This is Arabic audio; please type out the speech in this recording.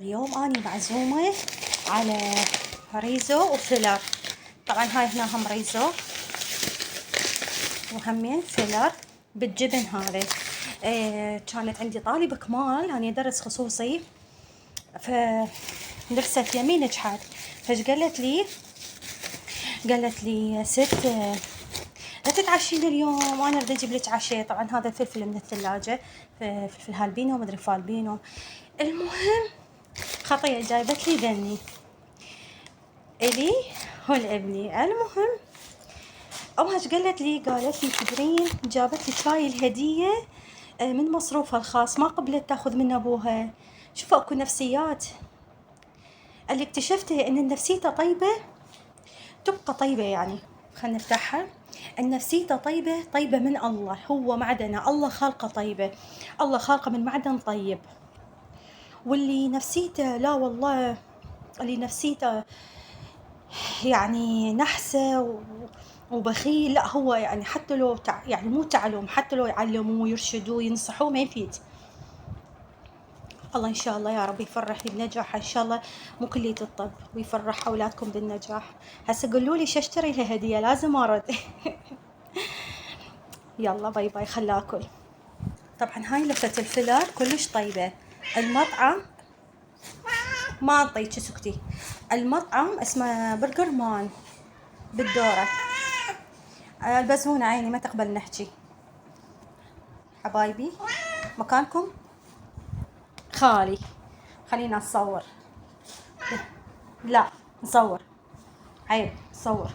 اليوم اني معزومة على ريزو وفيلر. طبعا هاي هنا هم ريزو وهمين فيلر بالجبن. هذا كانت عندي طالبة كمال، أنا أدرس خصوصي، فدرست يمي نجحت. فايش قالت لي ست لا تتعشين اليوم، أنا أريد أجيب لك عشاء. طبعا هذا الفلفل من الثلاجة، فلفل هالبينو مدري فالبينو. المهم خطية جايبت لي ذني إلي والابني. المهم أمها ايش قالت لي تدرين جابت لي شاي الهدية من مصروفها الخاص، ما قبلت تاخذ من أبوها. شوفوا أكو نفسيات. اللي اكتشفته إن النفسيته طيبة تبقى طيبة. يعني خلنا نفتحها. النفسيته طيبة من الله، هو معدنه، الله خالقه طيبة، الله خالقه من معدن طيب. واللي نفسيته لا والله، اللي نفسيته يعني نحسه وبخيل، لا هو يعني حتى لو يعني مو تعلم، حتى لو يعلموه ويرشدوه ينصحوه ما يفيد. الله ان شاء الله يا رب يفرحني بنجاح ان شاء الله، مو كلية الطب، ويفرح اولادكم بالنجاح. هسه قولوا لي شو اشتري لها هدية، لازم ارد. يلا باي باي، خلا اكل. طبعا هاي لفة الفيلر كلش طيبة. المطعم ما اعطيك سكتي، المطعم اسمه برجر مان بالدورة. البزونة عيني ما تقبل نحكي. حبايبي مكانكم خالي، خلينا نصور. لا نصور، عيب نصور.